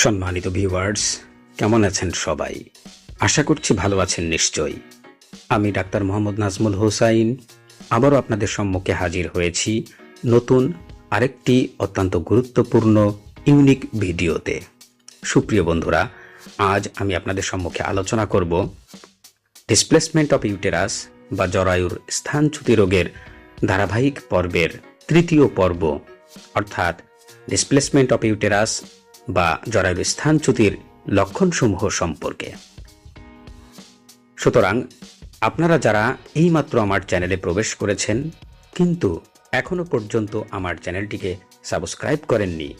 সম্মানিত ভিউয়ার্স, কেমন আছেন সবাই? আশা করছি ভালো আছেন নিশ্চয়ই। আমি ডাক্তার মোহাম্মদ নাজমুল হোসাইন আবারও আপনাদের সম্মুখে হাজির হয়েছি নতুন আরেকটি অত্যন্ত গুরুত্বপূর্ণ ইউনিক ভিডিওতে। সুপ্রিয় বন্ধুরা, আজ আমি আপনাদের সম্মুখে আলোচনা করব ডিসপ্লেসমেন্ট অফ ইউটেরাস বা জরায়ুর স্থানচ্যুতি রোগের ধারাবাহিক পর্বের তৃতীয় পর্ব, অর্থাৎ ডিসপ্লেসমেন্ট অফ ইউটেরাস বা জরায়ুর স্থানচ্যুতির লক্ষণসমূহ সম্পর্কে। সুতরাং আপনারা যারা এইমাত্র আমার চ্যানেলে প্রবেশ করেছেন কিন্তু এখনো পর্যন্ত আমার চ্যানেলটিকে সাবস্ক্রাইব করেননি,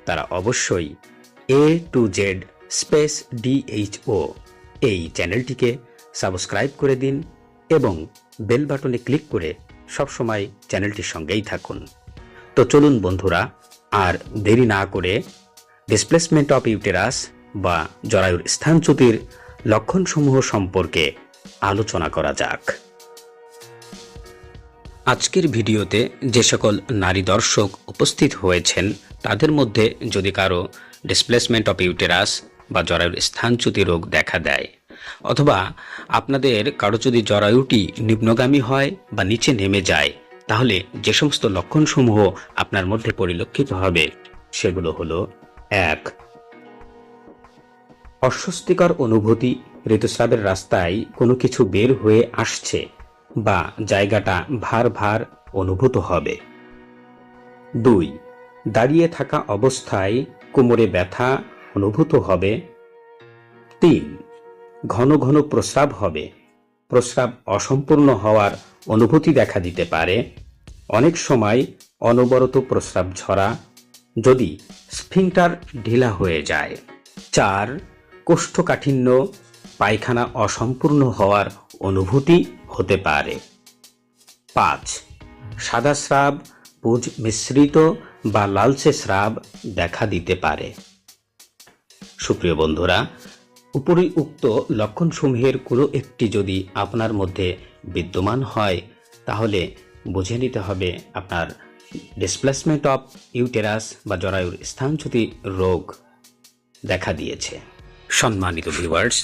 তারা অবশ্যই A to Z space DHO এই চ্যানেলটিকে সাবস্ক্রাইব করে দিন এবং বেল বাটনে ক্লিক করে সবসময় চ্যানেলটির সঙ্গেই থাকুন। তো চলুন বন্ধুরা, আর দেরি না করে ডিসপ্লেসমেন্ট অফ ইউটেরাস বা জরায়ুর স্থানচ্যুতির লক্ষণসমূহ সম্পর্কে আলোচনা করা যাক। আজকের ভিডিওতে যে সকল নারী দর্শক উপস্থিত হয়েছেন তাদের মধ্যে যদি কারো ডিসপ্লেসমেন্ট অফ ইউটেরাস বা জরায়ুর স্থানচ্যুতি রোগ দেখা দেয়, অথবা আপনাদের কারো যদি জরায়ুটি নিম্নগামী হয় বা নিচে নেমে যায়, তাহলে যে সমস্ত লক্ষণসমূহ আপনার মধ্যে পরিলক্ষিত হবে সেগুলো হলো: 1. অস্বস্তিকর অনুভূতি, ঋতুস্রাবের রাস্তায় কোনো কিছু বের হয়ে আসছে বা জায়গাটা ভার ভার অনুভূত হবে। 2. দাঁড়িয়ে থাকা অবস্থায় কোমরে ব্যথা অনুভূত হবে। 3. ঘন ঘন প্রস্রাব হবে, প্রস্রাব অসম্পূর্ণ হওয়ার অনুভূতি দেখা দিতে পারে, অনেক সময় অনবরত প্রস্রাব ঝরা যদি স্ফিংটার ঢিলা হয়ে যায়। 4. কোষ্ঠকাঠিন্য, পায়খানা অসম্পূর্ণ হওয়ার অনুভূতি হতে পারে। 5. সাদা স্রাব, পুজ মিশ্রিত বা লালচে স্রাব দেখা দিতে পারে। সুপ্রিয় বন্ধুরা, উপরিউক্ত লক্ষণসমূহের কোনো একটি যদি আপনার মধ্যে বিদ্যমান হয় তাহলে বুঝে নিতে হবে আপনার ডিসপ্লেসমেন্ট অফ ইউটেরাস বা জরায়ুর স্থানচ্যুতি রোগ দেখা দিয়েছে। সম্মানিত ভিউয়ার্স,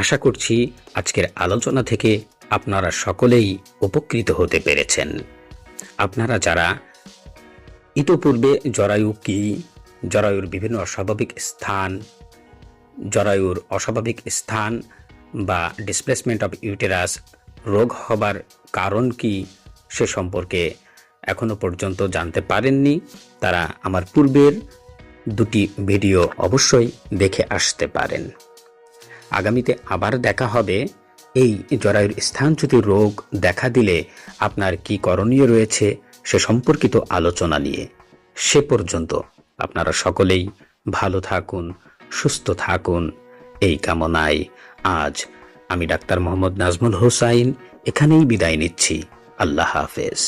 আশা করছি আজকের আলোচনা থেকে আপনারা সকলেই উপকৃত হতে পেরেছেন। আপনারা যারা ইতোপূর্বে জরায়ু কি, জরায়ুর বিভিন্ন অস্বাভাবিক স্থান, জরায়ুর অস্বাভাবিক স্থান বা ডিসপ্লেসমেন্ট অফ ইউটেরাস রোগ হবার কারণ কি সে সম্পর্কে এখনো পর্যন্ত জানতে পারেননি, তারা আমার পূর্বের দুটি ভিডিও অবশ্যই দেখে আসতে পারেন। আগামীতে আবার দেখা হবে এই জরায়ুর স্থানচ্যুতি রোগ দেখা দিলে আপনার কি করণীয় রয়েছে সে সম্পর্কিত আলোচনা নিয়ে। সে পর্যন্ত আপনারা সকলেই ভালো থাকুন, সুস্থ থাকুন, এই কামনায় আজ আমি ডাক্তার মোহাম্মদ নাজমুল হোসাইন এখানেই বিদায় নিচ্ছি। আল্লাহ হাফেজ।